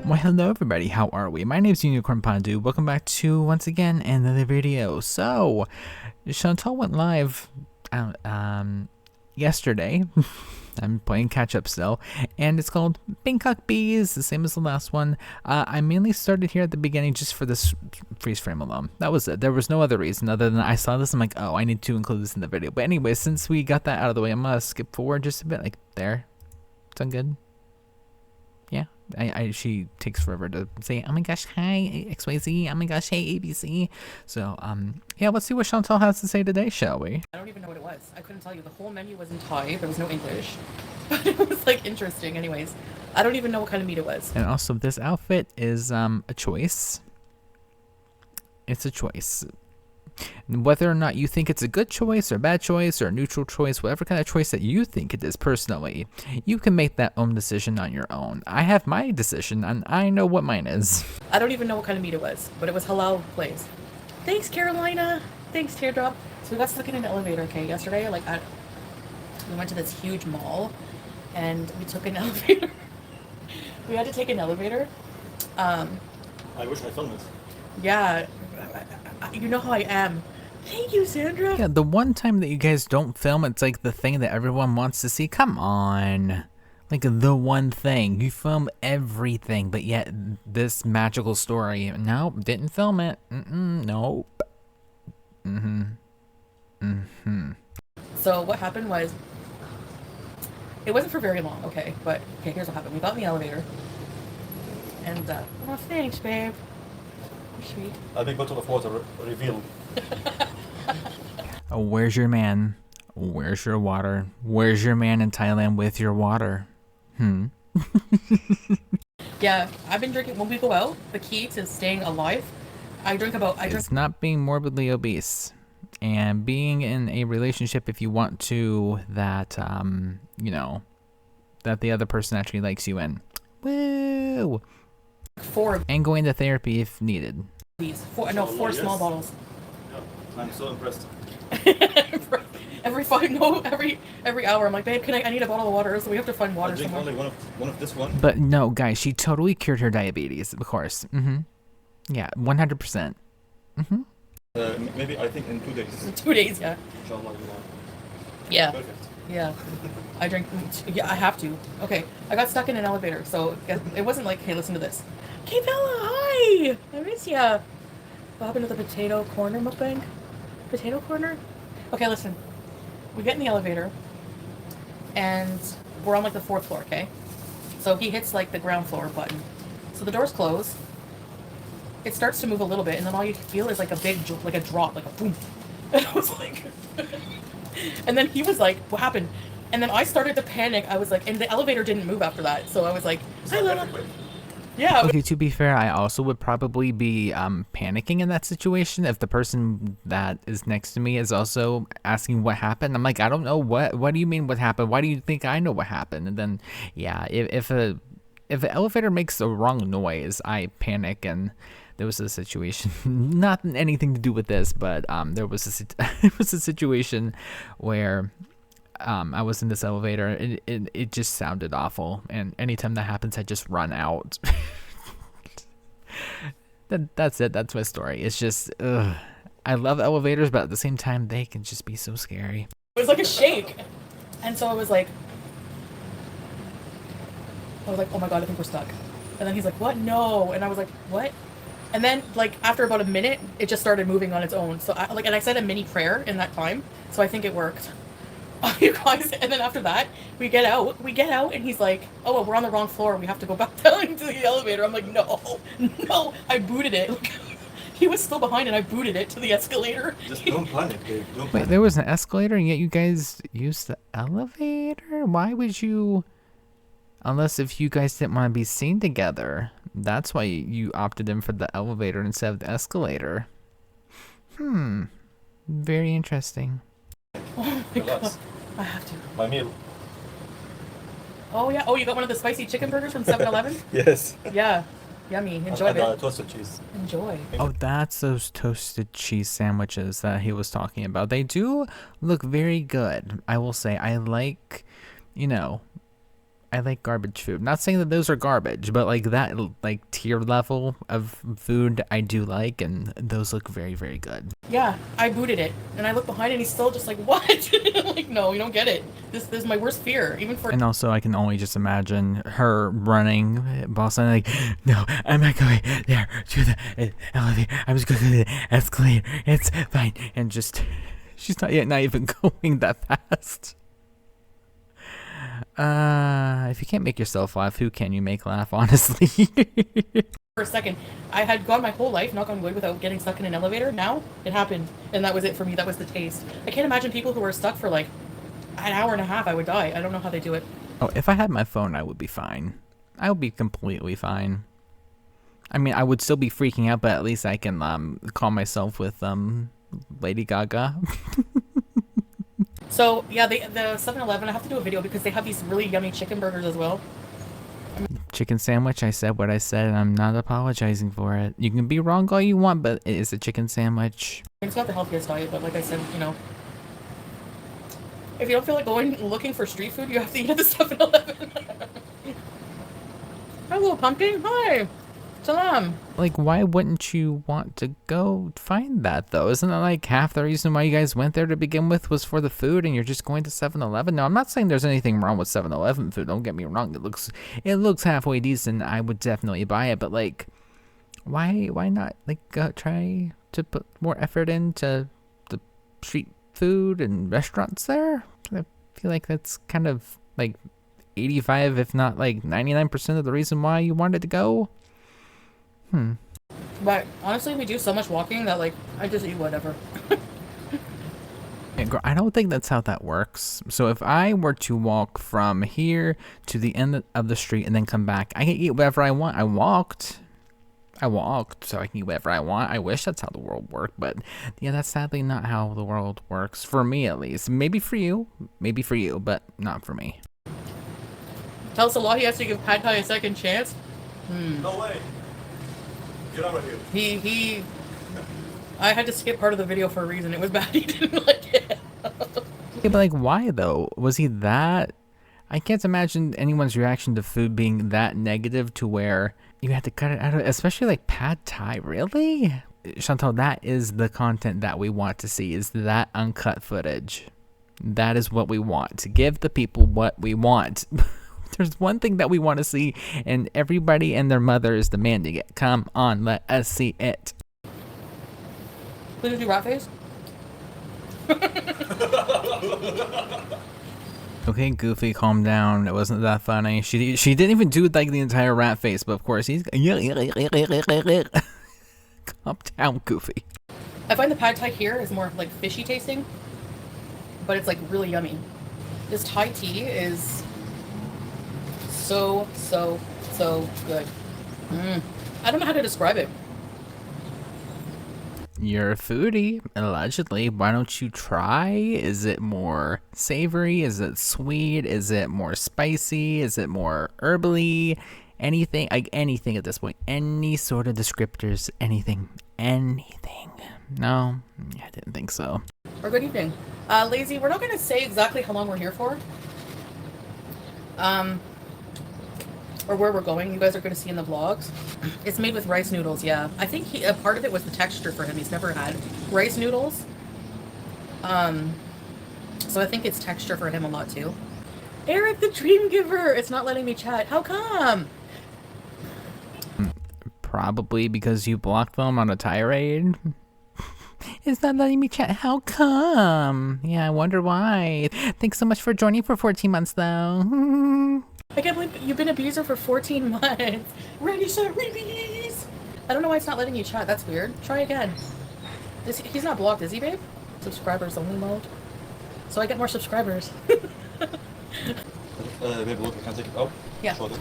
Well, hello everybody, how are we? My name is Unicorn Pandu. Welcome back to, once again, another video. So, Chantal went live yesterday. I'm playing catch up still, and it's called BANGKOK BEEZE, the same as the last one. I mainly started here at the beginning just for this freeze frame alone. That was it. There was no other reason other than I saw this. I'm like, oh, I need to include this in the video. But anyway, since we got that out of the way, I'm gonna skip forward just a bit, like there. Sound good? Yeah. She takes forever to say, oh my gosh, hi XYZ, oh my gosh, hey ABC. So yeah, let's see what Chantal has to say today, shall we? I don't even know what it was. I couldn't tell you. The whole menu was in Thai. There was no English. But it was like interesting anyways. I don't even know what kind of meat it was. And also this outfit is a choice. It's a choice. Whether or not you think it's a good choice or a bad choice or a neutral choice, whatever kind of choice that you think it is personally, you can make that own decision on your own. I have my decision and I know what mine is. I don't even know what kind of meat it was, but it was halal place. Thanks, Carolina. Thanks, Teardrop. So we got stuck in an elevator, okay, yesterday. We went to this huge mall and we took an elevator. We had to take an elevator. I wish I filmed it. Yeah. You know how I am. Thank you, Sandra. Yeah, the one time that you guys don't film, it's like the thing that everyone wants to see. Come on. Like the one thing. You film everything, but yet this magical story, nope, didn't film it. Nope. So what happened was, it wasn't for very long, okay? But, okay, here's what happened. We got in the elevator. And, oh, thanks, babe. Sweet. A big bottle of water revealed. Oh, where's your man? Where's your water? Where's your man in Thailand with your water? Yeah, I've been drinking, when we go out, the key to staying alive, It's not being morbidly obese. And being in a relationship if you want to that, you know, that the other person actually likes you in. Woo! 4 And going to therapy if needed. these. 4 small bottles. Yeah, I'm so impressed. every hour I'm like, babe, I need a bottle of water, so we have to find water I drink somewhere. only one of this one. But no, guys, she totally cured her diabetes, of course. Yeah, 100%. Maybe I think in 2 days. 2 days, yeah. Inshallah, you know. Yeah. Perfect. Yeah. I drink, yeah, I have to. Okay, I got stuck in an elevator, so it wasn't like, hey, listen to this. Hey, Bella, hi! I miss ya. What happened to the potato corner mukbang? Potato corner? Okay, listen. We get in the elevator, and we're on, like, the 4th floor, okay? So he hits, like, the ground floor button. So the doors close. It starts to move a little bit, and then all you feel is, like, a drop, like a boom. And I was like... And then he was like, what happened? And then I started to panic. I was like, and the elevator didn't move after that. So I was like, hi, Lila. Yeah. Okay, to be fair, I also would probably be panicking in that situation if the person that is next to me is also asking what happened. I'm like, I don't know, what do you mean what happened? Why do you think I know what happened? And then, yeah, if an elevator makes a wrong noise, I panic. And there was a situation, not anything to do with this, but there was a situation where I was in this elevator. It just sounded awful, and anytime that happens, I just run out. That's it. That's my story. It's just, I love elevators, but at the same time, they can just be so scary. It was like a shake. And so I was like, oh my God, I think we're stuck. And then he's like, what? No. And I was like, what? And then, like, after about a minute, it just started moving on its own. So, and I said a mini prayer in that time, so I think it worked. Oh, you guys, and then after that, we get out, and he's like, oh, well, we're on the wrong floor, we have to go back down into the elevator. I'm like, no, I booted it. He was still behind, and I booted it to the escalator. Just don't panic, Dave. Don't Wait, panic. there was an escalator, and yet you guys used the elevator? Why would you... Unless if you guys didn't want to be seen together. That's why you opted in for the elevator instead of the escalator. Very interesting. Oh my God, I have to. My meal. Oh yeah, oh, you got one of the spicy chicken burgers from 7-Eleven? Yes. Yeah, yummy, enjoy And it. toasted cheese. Enjoy. Oh, that's those toasted cheese sandwiches that he was talking about. They do look very good. I will say, I like, you know, I like garbage food. Not saying that those are garbage, but like that like tier level of food I do like, and those look very, very good. Yeah, I booted it, and I look behind, and he's still just like, "What?" Like, no, you don't get it. This is my worst fear, even for. And also, I can only just imagine her running, boss, and like, no, I'm not going there to the elevator. I'm just going to the escalator. It's fine, and just she's not even going that fast. If you can't make yourself laugh, who can you make laugh, honestly? For a second, I had gone my whole life, knock on wood, without getting stuck in an elevator. Now it happened, and that was it for me. That was the taste. I can't imagine people who are stuck for like an hour and a half. I would die. I don't know how they do it. Oh, if I had my phone, I would be fine. I would be completely fine. I mean, I would still be freaking out, but at least I can calm myself with Lady Gaga. So yeah, the 7-Eleven, I have to do a video because they have these really yummy chicken burgers as well. Chicken sandwich, I said what I said, and I'm not apologizing for it. You can be wrong all you want, but it is a chicken sandwich. It's not the healthiest diet, but like I said, you know, if you don't feel like going looking for street food, you have to eat at the 7-Eleven. Hello, pumpkin. Hi. Salam. Like, why wouldn't you want to go find that, though? Isn't that like half the reason why you guys went there to begin with was for the food, and you're just going to 7-Eleven? No, I'm not saying there's anything wrong with 7-Eleven food. Don't get me wrong. It looks halfway decent. I would definitely buy it, but like, why not like try to put more effort into the street food and restaurants there? I feel like that's kind of like 85, if not like 99% of the reason why you wanted to go. But honestly, we do so much walking that like I just eat whatever. Yeah, girl, I don't think that's how that works. So if I were to walk from here to the end of the street and then come back, I can eat whatever I want. I walked, so I can eat whatever I want. I wish that's how the world worked, but yeah, that's sadly not how the world works, for me at least. Maybe for you, but not for me. Tell Salah he has to give Pad Thai a second chance. No way. Get out of here. He I had to skip part of the video for a reason. It was bad. He didn't like it. Yeah, but like, why though? Was he that? I can't imagine anyone's reaction to food being that negative to where you had to cut it out of, especially like Pad Thai. Really? Chantal, that is the content that we want to see, is that uncut footage. That is what we want, to give the people what we want. There's one thing that we want to see, and everybody and their mother is demanding it. Come on, let us see it. Did you do rat face? Okay, Goofy, calm down. It wasn't that funny. She didn't even do like the entire rat face, but of course he's calm down, Goofy. I find the Pad Thai here is more like fishy tasting, but it's like really yummy. This Thai tea is so good. I don't know how to describe it. You're a foodie, allegedly. Why don't you try? Is it more savory? Is it sweet? Is it more spicy? Is it more herbally? Anything, like anything at this point. Any sort of descriptors, anything. No, I didn't think so. Or good evening. Lazy, we're not going to say exactly how long we're here for. Or where we're going. You guys are going to see in the vlogs. It's made with rice noodles, yeah. I think a part of it was the texture for him. He's never had rice noodles. So I think it's texture for him a lot too. Eric the Dream Giver! It's not letting me chat. How come? Probably because you blocked them on a tirade. It's not letting me chat. How come? Yeah, I wonder why. Thanks so much for joining for 14 months, though. I can't believe you've been a beezer for 14 months. Ready, set, rebees! I don't know why it's not letting you chat. That's weird. Try again. He's not blocked, is he, babe? Subscribers only mode. So I get more subscribers. Babe, look, I can take it out. Yeah. Show them.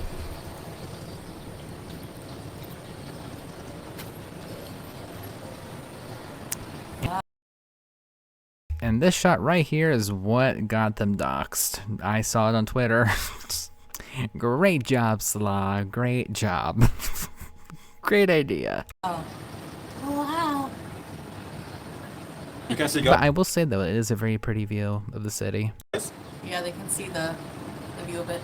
And this shot right here is what got them doxxed. I saw it on Twitter. Great job, Salah. Great job. Great idea. Oh, wow. You can see But I will say, though, it is a very pretty view of the city. Yeah, they can see the view of it.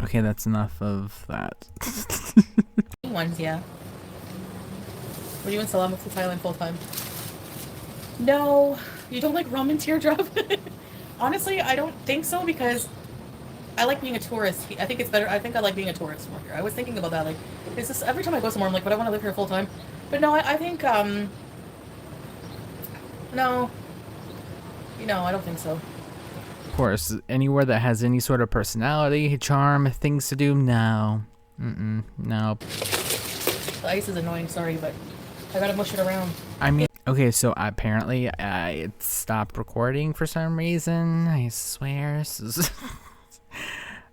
Okay, that's enough of that. Ones, yeah. Were you in Salamat to Thailand full time? No, you don't like ramen teardrop? Honestly, I don't think so because I like being a tourist. I think it's better. I think I like being a tourist more here. I was thinking about that. Like, it's just every time I go somewhere, I'm like, but I want to live here full time. But no, I think, no. I don't think so. Of course, anywhere that has any sort of personality, charm, things to do, no. No. The ice is annoying, sorry, but I gotta mush it around. I mean, okay, so apparently I stopped recording for some reason. I swear.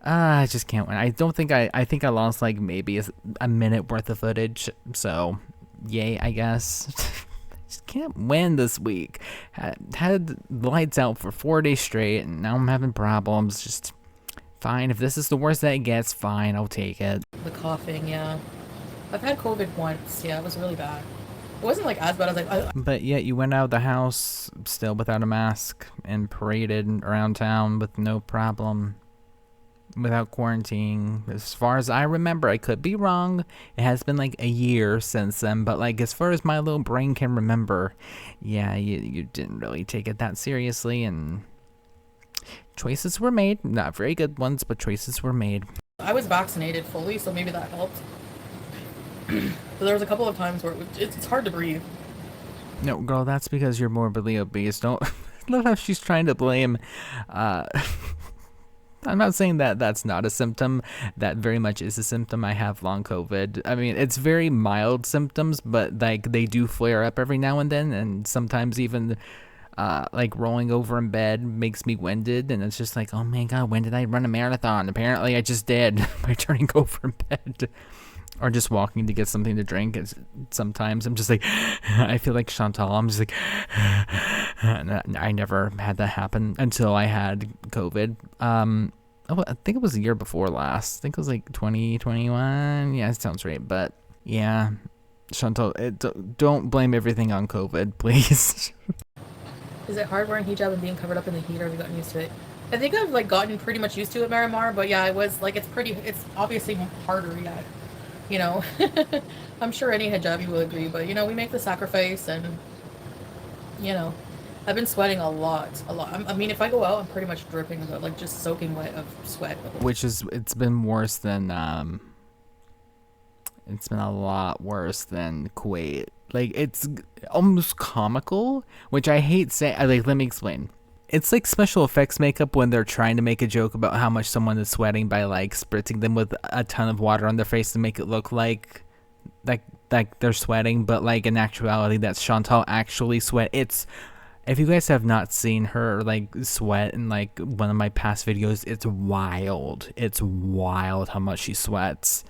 I just can't win. I think I lost like maybe a minute worth of footage. So, yay, I guess. Just can't win this week. Had the lights out for 4 days straight, and now I'm having problems. Just fine. If this is the worst that it gets, fine, I'll take it. The coughing, yeah. I've had COVID once. Yeah, it was really bad. It wasn't like as bad as But yet you went out of the house still without a mask and paraded around town with no problem. Without quarantining, as far as I remember. I could be wrong. It has been like a year since then, but like as far as my little brain can remember, yeah, you didn't really take it that seriously, and choices were made. Not very good ones, but choices were made. I was vaccinated fully, so maybe that helped. But there was a couple of times where it's hard to breathe. No, girl, that's because you're morbidly obese. Don't love how she's trying to blame I'm not saying that that's not a symptom. That very much is a symptom. I have long COVID. I mean, it's very mild symptoms, but like they do flare up every now and then, and sometimes even like rolling over in bed makes me winded, and it's just like, oh my god, when did I run a marathon? Apparently I just did by turning over in bed. Or just walking to get something to drink. Sometimes I'm just like, I feel like Chantal. I'm just like, I never had that happen until I had COVID. I think it was the year before last. I think it was like 2021. Yeah, it sounds right. But yeah, Chantal, don't blame everything on COVID, please. Is it hard wearing hijab and being covered up in the heat, or have you gotten used to it? I think I've like gotten pretty much used to it, Marimar. But yeah, it was like it's obviously harder, yeah. I'm sure any hijabi will agree, but we make the sacrifice, and I've been sweating a lot. I mean, if I go out, I'm pretty much dripping, like just soaking wet of sweat. It's been worse than it's been a lot worse than Kuwait. Like, it's almost comical, which I hate saying. Like, let me explain. It's like special effects makeup when they're trying to make a joke about how much someone is sweating by like spritzing them with a ton of water on their face to make it look like they're sweating, but like in actuality that's Chantal actually sweat. If you guys have not seen her like sweat in like one of my past videos, it's wild. It's wild how much she sweats.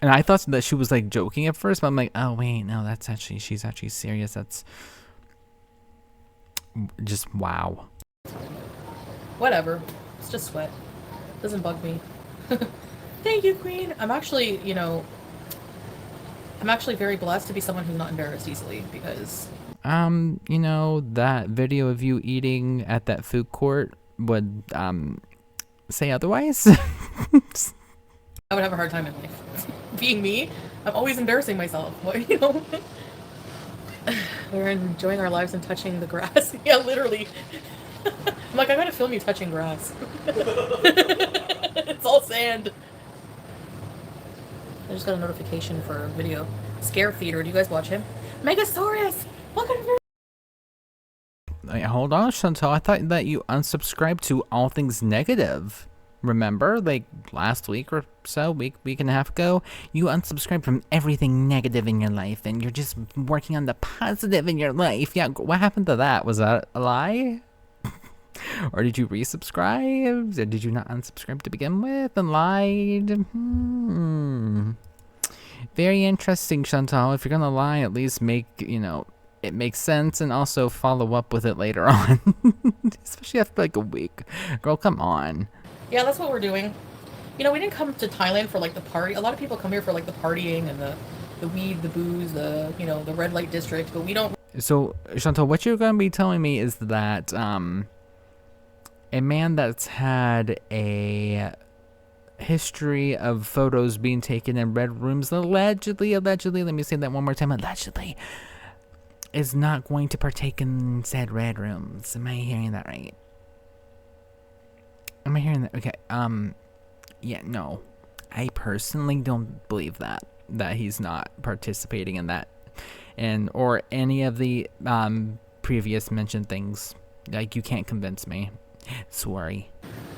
And I thought that she was like joking at first, but I'm like, oh wait, no, she's actually serious. That's just wow. Whatever. It's just sweat. Doesn't bug me. Thank you, Queen. I'm actually very blessed to be someone who's not embarrassed easily, because that video of you eating at that food court would say otherwise. I would have a hard time in life. Being me, I'm always embarrassing myself. We're enjoying our lives and touching the grass. Yeah, literally. I'm like, I gotta film you touching grass. It's all sand. I just got a notification for a video. Scare Theater. Do you guys watch him? Megasaurus! Welcome to... Wait, hold on, Chantal. I thought that you unsubscribed to All Things Negative. Remember, like last week or so, week and a half ago, you unsubscribed from everything negative in your life, and you're just working on the positive in your life. Yeah, what happened to that? Was that a lie? Or did you resubscribe? Did you not unsubscribe to begin with and lied? Very interesting, Chantal. If you're gonna lie, at least make, it makes sense, and also follow up with it later on. Especially after like a week. Girl, come on. Yeah, that's what we're doing. We didn't come to Thailand for like the party. A lot of people come here for like the partying and the weed, the booze, the red light district, but we don't. So, Chantal, what you're gonna be telling me is that a man that's had a history of photos being taken in red rooms, allegedly, let me say that one more time, allegedly, is not going to partake in said red rooms. Am I hearing that right? Am I hearing that? Okay, yeah, no. I personally don't believe that he's not participating in that, and or any of the previous mentioned things. Like, you can't convince me. Sorry.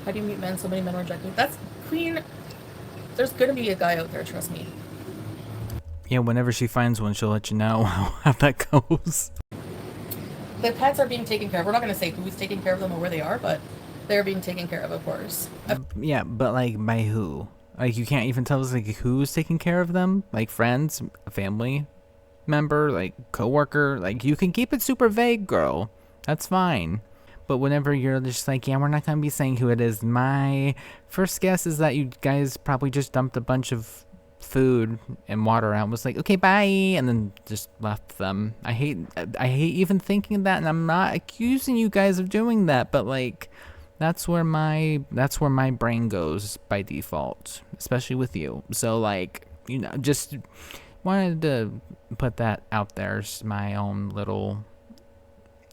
How do you meet men? So many men reject me. That's Queen. There's gonna be a guy out there, trust me. Yeah, whenever she finds one, she'll let you know how that goes. The pets are being taken care of. We're not gonna say who's taking care of them or where they are, but they're being taken care of course. Yeah, but like, by who? Like, you can't even tell us like who's taking care of them? Like, friends, a family member, like coworker. Like, you can keep it super vague, girl. That's fine. But whenever you're just like, yeah, we're not gonna be saying who it is, my first guess is that you guys probably just dumped a bunch of food and water out and was like, okay, bye, and then just left them. I hate even thinking that, and I'm not accusing you guys of doing that, but like, that's where my brain goes by default, especially with you. So like, you know, just wanted to put that out there as my own little,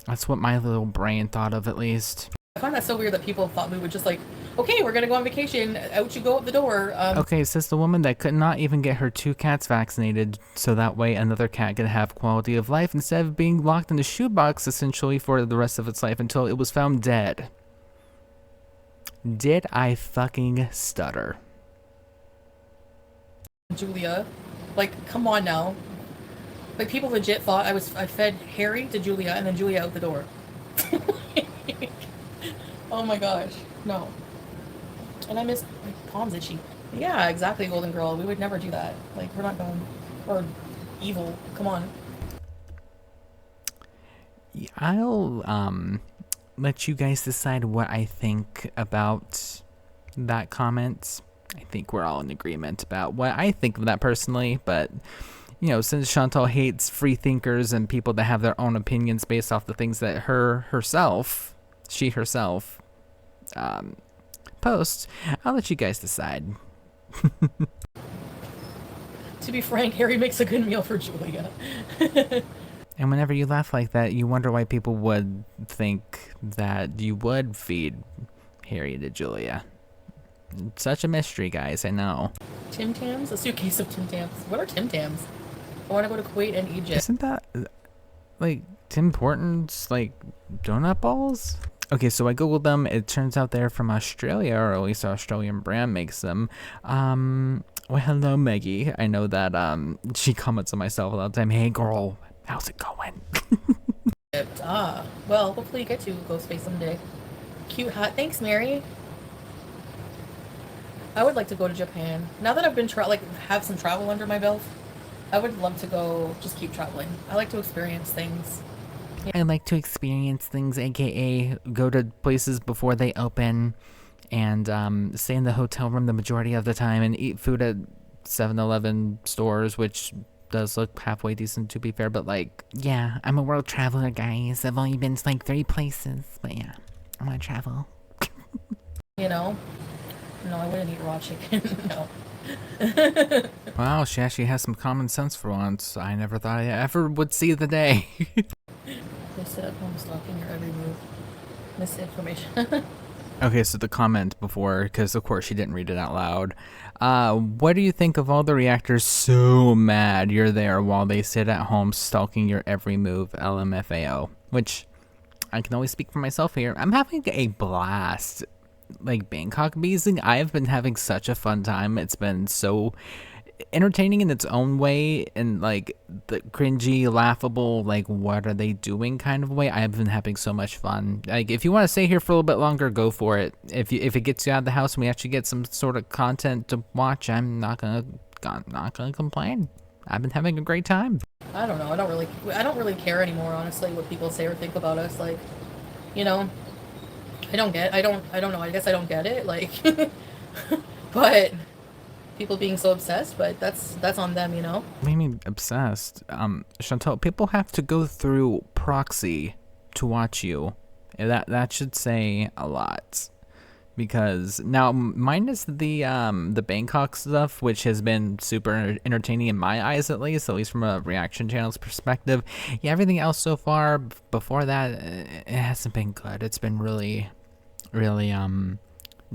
that's what my little brain thought of, at least. I find that so weird that people thought we would just like, okay, we're gonna go on vacation, out you go up the door. Okay, says the woman that could not even get her 2 cats vaccinated so that way another cat could have quality of life instead of being locked in a shoebox essentially for the rest of its life until it was found dead. Did I fucking stutter? Julia, like, come on now. Like, people legit thought I fed Harry to Julia and then Julia out the door. Oh my gosh, no. And I miss my palms itchy. Yeah, exactly, Golden Girl. We would never do that. Like, we're not going, or evil. Come on. I'll let you guys decide what I think about that comment. I think we're all in agreement about what I think of that personally, but you know, since Chantal hates free thinkers and people that have their own opinions based off the things that she herself posts, I'll let you guys decide. To be frank, Harry makes a good meal for Julia. And whenever you laugh like that, you wonder why people would think that you would feed Harry to Julia. Such a mystery, guys, I know. Tim Tams? A suitcase of Tim Tams. What are Tim Tams? I want to go to Kuwait and Egypt. Isn't that like Tim Hortons, like donut balls? Okay, so I googled them. It turns out they're from Australia, or at least an Australian brand makes them. Well, hello, Maggie. I know that she comments on myself all the time. Hey, girl, how's it going? Well, hopefully you get to go space someday. Cute hat. Thanks, Mary. I would like to go to Japan. Now that I've been have some travel under my belt, I would love to go just keep traveling. I like to experience things. Yeah. I like to experience things, aka go to places before they open and stay in the hotel room the majority of the time and eat food at 7-Eleven stores, which does look halfway decent to be fair, but like, yeah, I'm a world traveler, guys. I've only been to like 3 places, but yeah, I want to travel. You know? No, I wouldn't eat raw chicken. No. Wow, she actually has some common sense for once. I never thought I ever would see the day. They sit at home stalking your every move. Misinformation. Okay, so the comment before, because of course she didn't read it out loud. What do you think of all the reactors so mad you're there while they sit at home stalking your every move, LMFAO? Which, I can only speak for myself here. I'm having a blast. Like, Bangkok Beezing, I've been having such a fun time. It's been so entertaining in its own way, and like the cringy, laughable, like what are they doing kind of way. I've been having so much fun. Like, if you want to stay here for a little bit longer, go for it. If it gets you out of the house and we actually get some sort of content to watch, I'm not gonna complain. I've been having a great time. I don't know. I don't really care anymore, honestly, what people say or think about us. Like, you know, I don't know. I guess I don't get it. Like, but people being so obsessed, but that's on them, you know? What do you mean obsessed? Chantal, people have to go through proxy to watch you. That should say a lot. because now minus the Bangkok stuff, which has been super entertaining in my eyes, at least from a reaction channel's perspective. Yeah, everything else so far before that, it hasn't been good. It's been really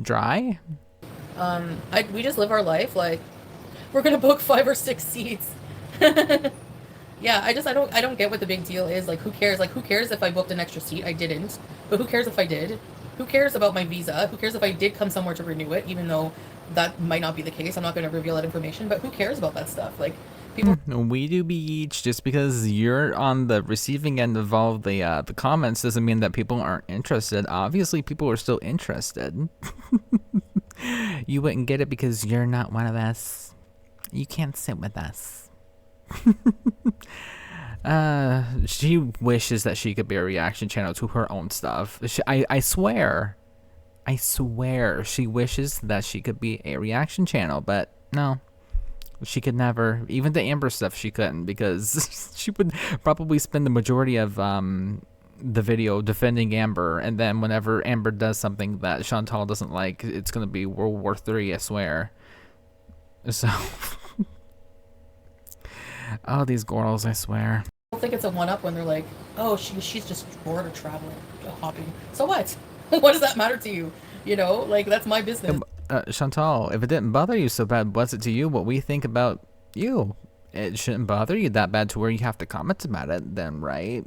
dry. We just live our life like we're gonna book 5 or 6 seats. Yeah, I don't get what the big deal is. Like, who cares? Like, who cares if I booked an extra seat? I didn't. But who cares if I did? Who cares about my visa? Who cares if I did come somewhere to renew it, even though that might not be the case? I'm not going to reveal that information, but who cares about that stuff? Like, people... We do beach. Just because you're on the receiving end of all the comments doesn't mean that people aren't interested. Obviously, people are still interested. You wouldn't get it because you're not one of us. You can't sit with us. She wishes that she could be a reaction channel to her own stuff. I swear she wishes that she could be a reaction channel, but no, she could never. Even the Amber stuff she couldn't, because she would probably spend the majority of the video defending Amber, and then whenever Amber does something that Chantal doesn't like, it's gonna be World War III, I swear. So oh, these girls, I swear. I think it's a one-up when they're like, oh, she's just bored of traveling, hopping. So what? What does that matter to you? You know, like, that's my business. Chantal, if it didn't bother you so bad, what's it to you what we think about you? It shouldn't bother you that bad to where you have to comment about it then, right?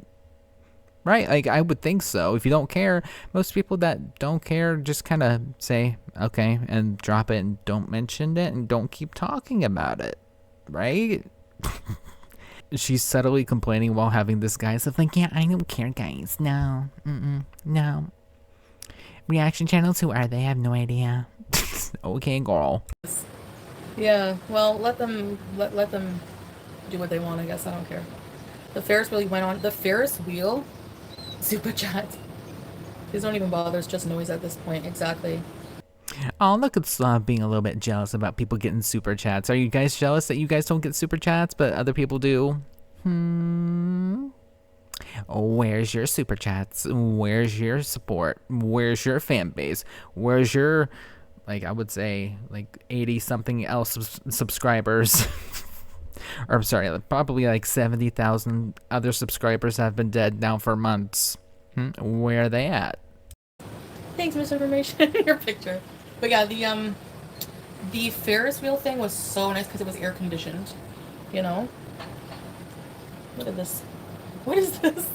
Right, like, I would think so. If you don't care, most people that don't care just kind of say, okay, and drop it and don't mention it and don't keep talking about it, right? She's subtly complaining while having this guy stuff like, yeah, I don't care, guys. No, no. Reaction channels, who are they? I have no idea. Okay, girl. Yeah, well, let them do what they want, I guess. I don't care. The Ferris wheel went on. The Ferris wheel super chat. These don't even bother. It's just noise at this point. Exactly. Oh, look at being a little bit jealous about people getting super chats. Are you guys jealous that you guys don't get super chats, but other people do? Where's your super chats? Where's your support? Where's your fan base? Where's your, like, I would say, like, 80-something else subscribers? Or, I'm sorry, probably like 70,000 other subscribers have been dead now for months. Where are they at? Thanks, misinformation. Your picture. But yeah, the Ferris wheel thing was so nice because it was air conditioned. You know? Look at this. What is this?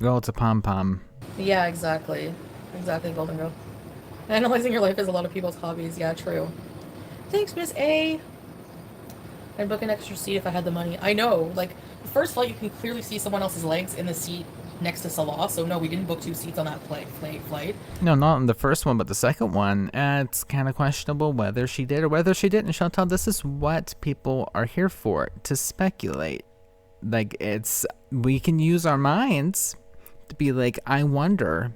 Oh, it's a pom-pom. Yeah, exactly. Exactly, Golden Girl. Analyzing your life is a lot of people's hobbies. Yeah, true. Thanks, Miss A. I'd book an extra seat if I had the money. I know. Like, the first flight, you can clearly see someone else's legs in the seat next to Salah. So, no, we didn't book 2 seats on that flight. No, not on the first one, but the second one. It's kind of questionable whether she did or whether she didn't. Chantal, this is what people are here for, to speculate. Like, we can use our minds to be like, I wonder,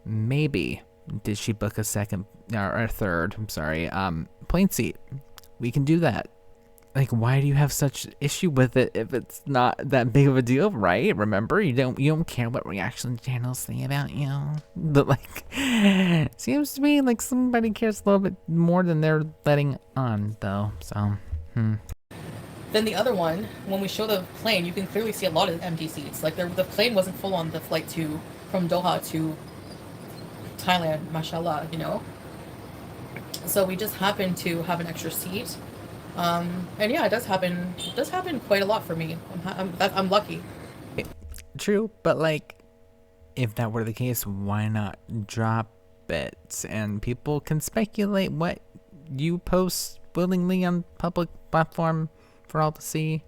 maybe, did she book a second, or a third, I'm sorry, plane seat? We can do that. Like, why do you have such issue with it if it's not that big of a deal, right? Remember, you don't care what reaction channels say about you. But, like, seems to me like somebody cares a little bit more than they're letting on, though. So, Then the other one, when we show the plane, you can clearly see a lot of empty seats. Like, the plane wasn't full on the flight from Doha to Thailand, mashallah, you know? So we just happened to have an extra seat. And yeah, it does happen quite a lot for me. I'm lucky. True, but like, if that were the case, why not drop it? And people can speculate what you post willingly on public platform for all to see.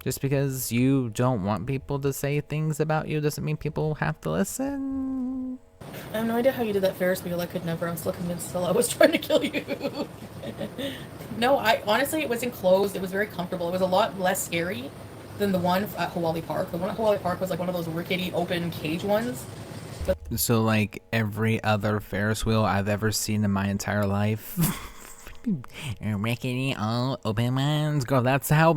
Just because you don't want people to say things about you doesn't mean people have to listen. I have no idea how you did that Ferris wheel. I could never. I'm still convinced still I was trying to kill you. No, honestly, it was enclosed. It was very comfortable. It was a lot less scary than the one at Hawaii Park. The one at Hawaii Park was like one of those rickety open cage ones. But so like every other Ferris wheel I've ever seen in my entire life. Rickety open ones. Girl, that's how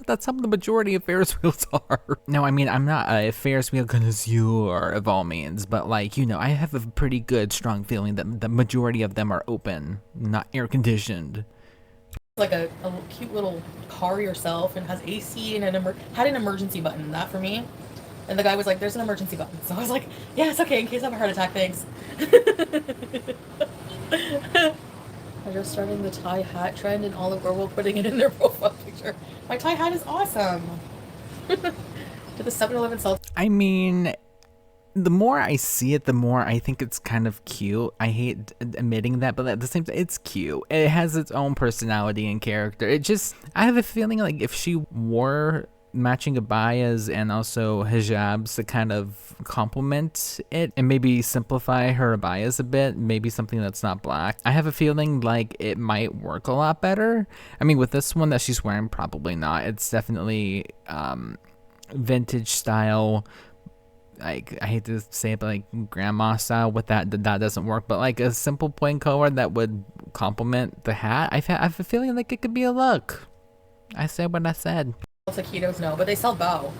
That's how the majority of Ferris wheels are. No, I mean, I'm not a Ferris wheel connoisseur of all means, but like, you know, I have a pretty good, strong feeling that the majority of them are open, not air conditioned. Like a cute little car yourself and has AC and had an emergency button. That for me. And the guy was like, "There's an emergency button." So I was like, "Yeah, it's okay in case I have a heart attack. Thanks." I'm just starting the tie hat trend, and all of Gorl putting it in their profile picture. My tie hat is awesome. To the 7-Eleven sell. I mean, the more I see it, the more I think it's kind of cute. I hate admitting that, but at the same time, it's cute. It has its own personality and character. I have a feeling like if she wore matching abayas and also hijabs to kind of complement it and maybe simplify her abayas a bit, maybe something that's not black, I have a feeling like it might work a lot better. I mean, with this one that she's wearing, probably not. It's definitely vintage style, like, I hate to say it, but like grandma style. With that doesn't work, but like a simple plain color that would complement the hat, I have a feeling like it could be a look. I said what I said. Taquitos, no, but they sell bao.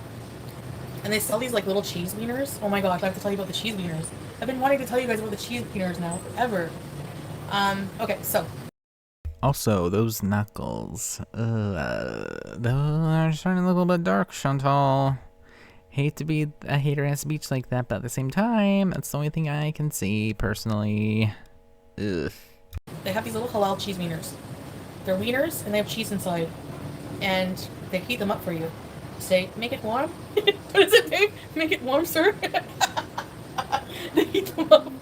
And they sell these like little cheese wieners. Oh my gosh, I have to tell you about the cheese wieners. I've been wanting to tell you guys about the cheese wieners now forever. Okay, so. Also, those knuckles. Those are starting to look a little bit dark, Chantal. Hate to be a hater ass beach like that, but at the same time, that's the only thing I can see personally. Ugh. They have these little halal cheese wieners. They're wieners and they have cheese inside. And they heat them up for you. Say, make it warm? What does it say? Make it warm, sir? They heat them up.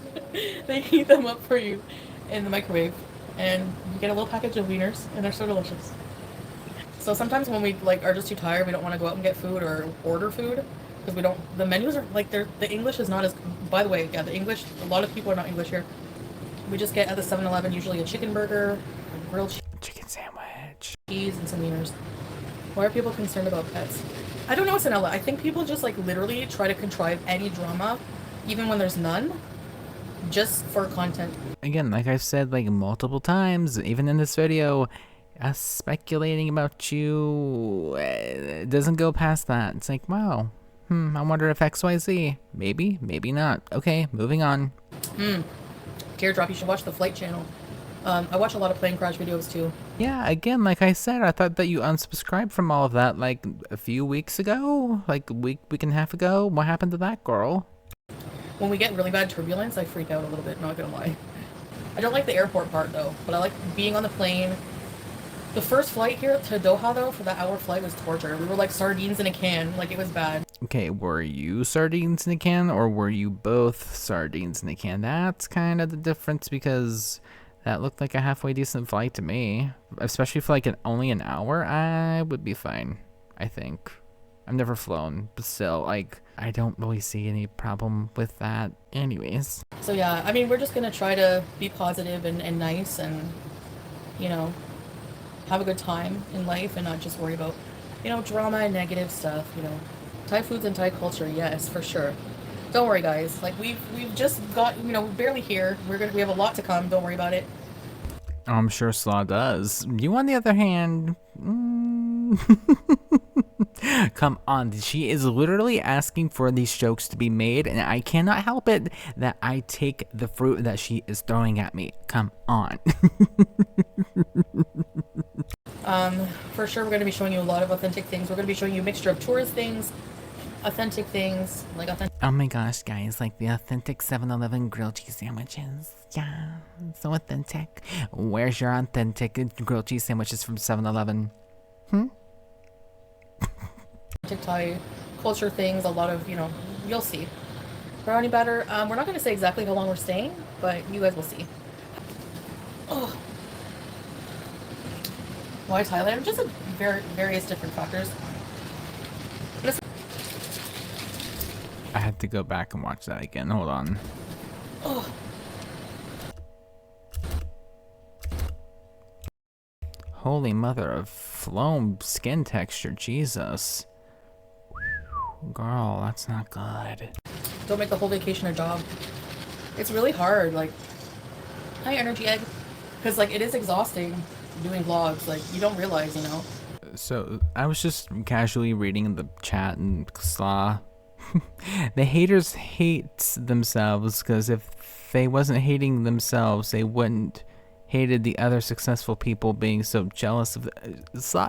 They heat them up for you in the microwave. And you get a little package of wieners, and they're so delicious. So sometimes when we like are just too tired, we don't want to go out and get food or order food. Because we don't, the menus are like, the English is not as, by the way, yeah, the English, a lot of people are not English here. We just get at the 7-Eleven usually a chicken burger, a grilled Chicken sandwich, cheese, and some wieners. Why are people concerned about pets? I don't know what's in LA. I think people just like literally try to contrive any drama, even when there's none, just for content. Again, like I've said like multiple times, even in this video, us speculating about you, it doesn't go past that. It's like, wow, I wonder if XYZ. Maybe, maybe not. Okay, moving on. Teardrop, you should watch the Flight channel. I watch a lot of plane crash videos too. Yeah, again, like I said, I thought that you unsubscribed from all of that like a few weeks ago, like a week and a half ago. What happened to that, girl? When we get really bad turbulence, I freak out a little bit, not gonna lie. I don't like the airport part though, but I like being on the plane. The first flight here to Doha though, for that hour flight, was torture. We were like sardines in a can, like it was bad. Okay, were you sardines in a can or were you both sardines in a can? That's kind of the difference, because that looked like a halfway decent flight to me. Especially for like only an hour, I would be fine, I think. I've never flown, but still, like, I don't really see any problem with that anyways. So yeah, I mean, we're just gonna try to be positive and nice and, you know, have a good time in life and not just worry about, you know, drama and negative stuff, you know. Thai foods and Thai culture, yes, for sure. Don't worry, guys. Like, we've just got, you know, we're barely here. We have a lot to come. Don't worry about it. I'm sure Slaw does. You, on the other hand, come on. She is literally asking for these jokes to be made, and I cannot help it that I take the fruit that she is throwing at me. Come on. For sure, we're going to be showing you a lot of authentic things. We're going to be showing you a mixture of tourist things, authentic things, like authentic. Oh my gosh, guys, like the authentic 7-Eleven grilled cheese sandwiches. Yeah, so authentic. Where's your authentic grilled cheese sandwiches from 7-Eleven? Thai culture things, a lot of, you know, you'll see. Brownie batter. We're not going to say exactly how long we're staying, but you guys will see. Oh. Why Thailand? Just various different factors. I had to go back and watch that again. Hold on. Oh. Holy mother of flown skin texture, Jesus. Girl, that's not good. Don't make the whole vacation a job. It's really hard, like, hi energy egg. Because like it is exhausting doing vlogs, like you don't realize, you know. So I was just casually reading the chat and saw the haters hate themselves because if they wasn't hating themselves, they wouldn't hated the other successful people being so jealous of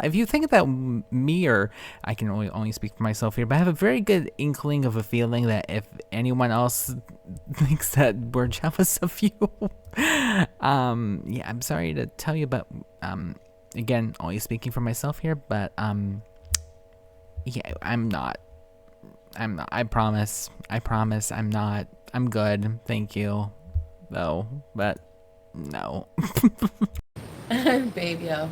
if you think about me, or I can only speak for myself here, but I have a very good inkling of a feeling that if anyone else thinks that we're jealous of you, yeah, I'm sorry to tell you, but again, only speaking for myself here, but yeah, I'm not, I promise I'm not. I'm good, thank you, though, but no. Babe, yeah.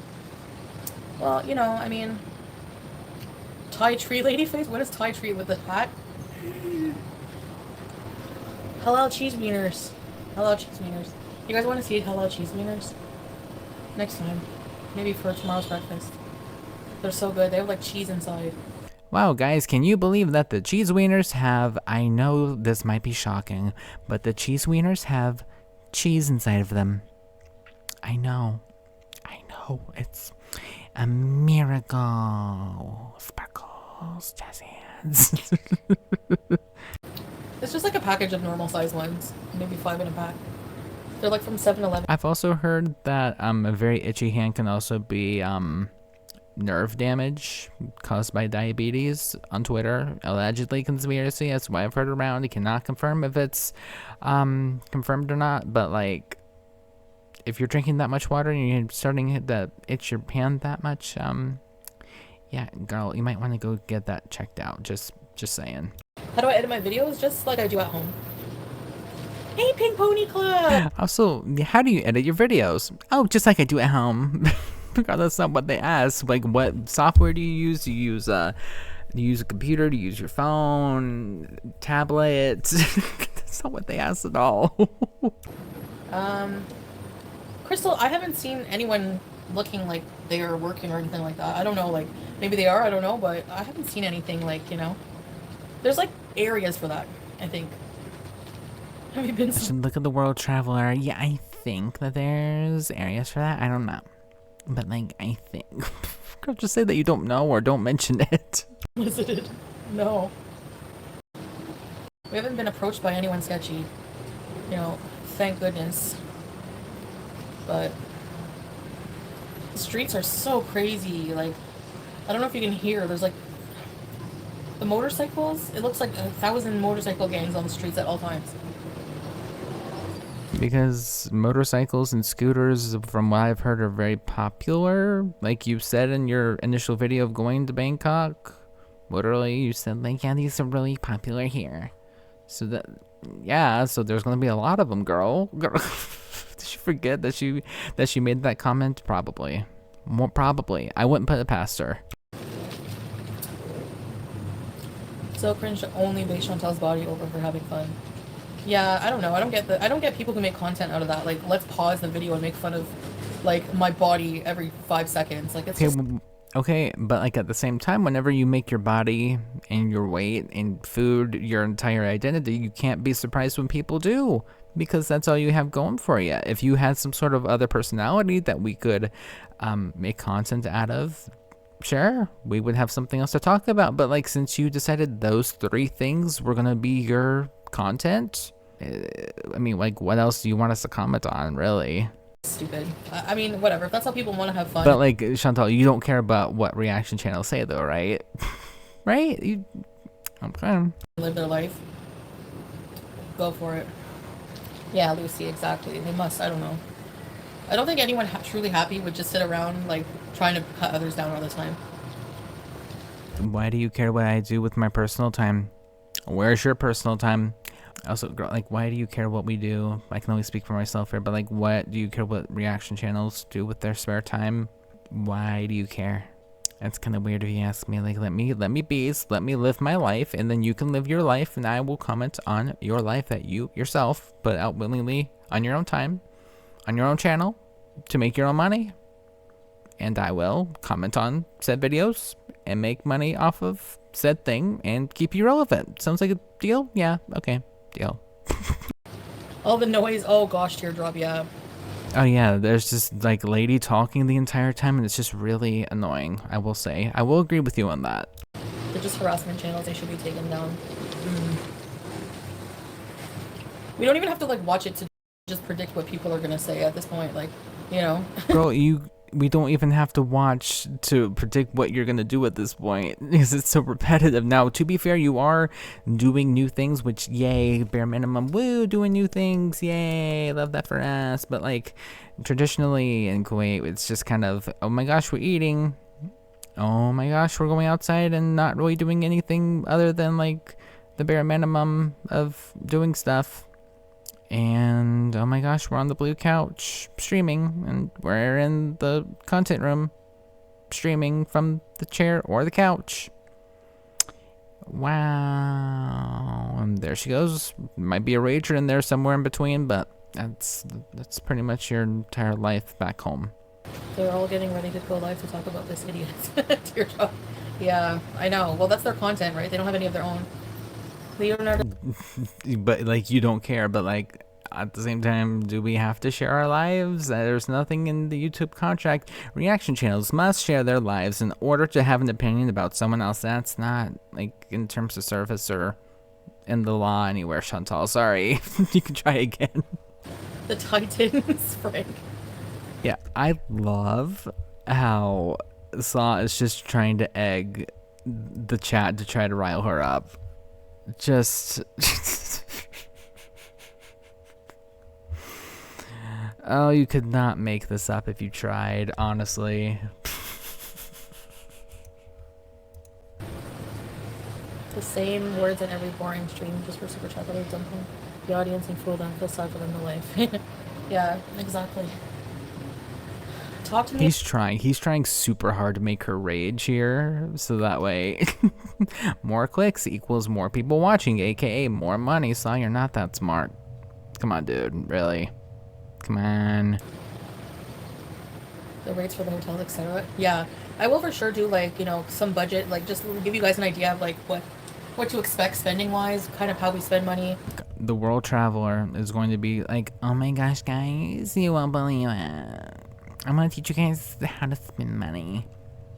Well, you know, I mean, Thai tree lady face? What is Thai tree with the hat? Halal cheese wieners. Halal cheese wieners. You guys want to see halal cheese wieners? Next time. Maybe for tomorrow's breakfast. They're so good. They have like cheese inside. Wow, guys, can you believe that the cheese wieners have, I know this might be shocking, but the cheese wieners have cheese inside of them. I know, it's a miracle. Sparkles, jazz hands. It's just like a package of normal size ones. Maybe 5 in a pack. They're like from 7-Eleven. I've also heard that a very itchy hand can also be nerve damage caused by diabetes on Twitter. Allegedly conspiracy, that's why I've heard around. You cannot confirm if it's confirmed or not, but like if you're drinking that much water and you're starting to itch your hand that much, yeah, girl, you might want to go get that checked out. Just saying. How do I edit my videos? Just like I do at home. Hey, Pink Pony Club! Also, how do you edit your videos? Oh, just like I do at home. That's not what they ask. Like, what software do you use? Do you use a computer? Do you use your phone, tablet? That's not what they ask at all. Crystal, I haven't seen anyone looking like they are working or anything like that. I don't know, like, maybe they are, I don't know, but I haven't seen anything like, you know. There's like areas for that, I think. Have you been? Look at the World Traveler. Yeah, I think that there's areas for that. I don't know. But like, I think. Just say that you don't know or don't mention it. Visited. No. We haven't been approached by anyone sketchy. You know, thank goodness. But the streets are so crazy. Like, I don't know if you can hear. There's like the motorcycles. It looks like 1,000 motorcycle gangs on the streets at all times. Because motorcycles and scooters, from what I've heard, are very popular. Like you said in your initial video of going to Bangkok, literally you said like, yeah, these are really popular here. So that, yeah, so there's gonna be a lot of them, girl. Did she forget that she made that comment? Probably. More probably. I wouldn't put it past her. So cringe to only base Chantel's body over for having fun. Yeah, I don't know. I don't get people who make content out of that. Like, let's pause the video and make fun of, like, my body every 5 seconds. Like, it's okay, but like at the same time, whenever you make your body and your weight and food your entire identity, you can't be surprised when people do, because that's all you have going for you. If you had some sort of other personality that we could make content out of, sure, we would have something else to talk about. But like, since you decided those 3 things were gonna be your content, I mean, like, what else do you want us to comment on, really? stupid. I mean, whatever. If that's how people want to have fun. But like, Chantal, you don't care about what reaction channels say, though, right? Right? You okay? Live their life. Go for it. Yeah, Lucy, exactly. They must. I don't know. I don't think anyone truly happy would just sit around like trying to cut others down all the time. Why do you care what I do with my personal time? Where's your personal time? Also, girl, like, why do you care what we do? I can only speak for myself here, but like, what do you care what reaction channels do with their spare time? Why do you care? That's kind of weird if you ask me. Like, let me be, let me live my life, and then you can live your life, and I will comment on your life that you yourself put out willingly on your own time, on your own channel, to make your own money. And I will comment on said videos and make money off of said thing and keep you relevant. Sounds like a deal? Yeah, okay, deal. All the noise. Oh gosh, teardrop. Yeah. Oh yeah, there's just like lady talking the entire time, and it's just really annoying. I will say, I will agree with you on that. They're just harassment channels. They should be taken down. We don't even have to like watch it to just predict what people are gonna say at this point. Like, you know. Girl, we don't even have to watch to predict what you're gonna do at this point because it's so repetitive. Now, to be fair, you are doing new things, which yay, bare minimum, woo, doing new things, yay, love that for us. But like traditionally in Kuwait, it's just kind of, oh my gosh, we're eating. Oh my gosh, we're going outside and not really doing anything other than like the bare minimum of doing stuff. And oh my gosh, we're on the blue couch streaming, and we're in the content room streaming from the chair or the couch. Wow. And there she goes. Might be a rager in there somewhere in between, but that's pretty much your entire life back home. They're all getting ready to go live to talk about this idiot. Teardrop. Yeah, I know. Well, that's their content, right? They don't have any of their own. Leonardo. But like, you don't care, but like at the same time, do we have to share our lives? There's nothing in the YouTube contract. Reaction channels must share their lives in order to have an opinion about someone else. That's not like in terms of service or in the law anywhere, Chantal. Sorry. You can try again. The Titans, Frank. Yeah, I love how Saw is just trying to egg the chat to try to rile her up. Just oh, you could not make this up if you tried, honestly. The same words in every boring stream, just for super chat that I've done from the audience and fool them, feel sorry for them to life. Yeah, exactly. Talk to me. He's trying super hard to make her rage here, so that way more clicks equals more people watching, aka more money. Saw, you're not that smart. Come on, dude, really? Come on. The rates for the hotels, etc. Yeah, I will for sure do like, you know, some budget, like just give you guys an idea of like what to expect spending wise, kind of how we spend money. The world traveler is going to be like, oh my gosh, guys, you won't believe it. I'm gonna teach you guys how to spend money.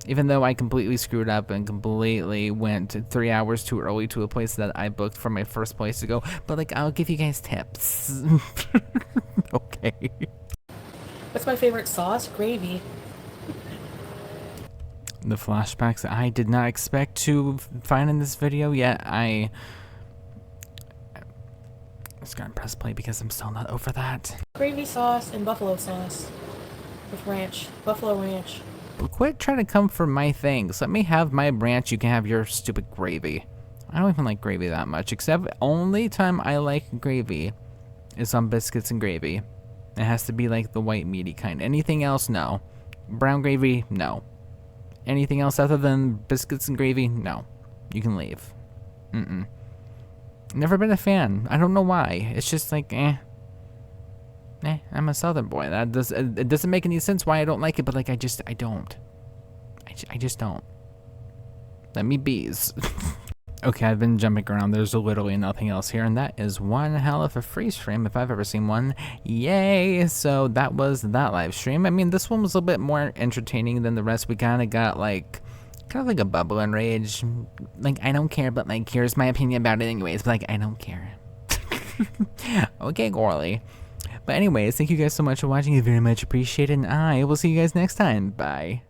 Even though I completely screwed up and completely went 3 hours too early to a place that I booked for my first place to go, but like, I'll give you guys tips. Okay. What's my favorite sauce? Gravy. The flashbacks I did not expect to find in this video, yet I'm just gonna press play because I'm still not over that. Gravy sauce and buffalo sauce with ranch, buffalo ranch. Quit trying to come for my things. Let me have my ranch, you can have your stupid gravy. I don't even like gravy that much, except only time I like gravy is on biscuits and gravy. It has to be like the white meaty kind. Anything else, no. Brown gravy, no. Anything else other than biscuits and gravy, no. You can leave. Never been a fan. I don't know why. It's just like, I'm a southern boy. It doesn't make any sense why I don't like it, but like, I just don't. I just don't. Let me bees. Okay, I've been jumping around. There's literally nothing else here, and that is one hell of a freeze frame if I've ever seen one. Yay! So that was that live stream. I mean, this one was a little bit more entertaining than the rest. We kind of got like a bubble and rage. Like, I don't care, but like, here's my opinion about it anyways. But like, I don't care. Okay, Gorly. But anyways, thank you guys so much for watching. I very much appreciate it, and I will see you guys next time. Bye.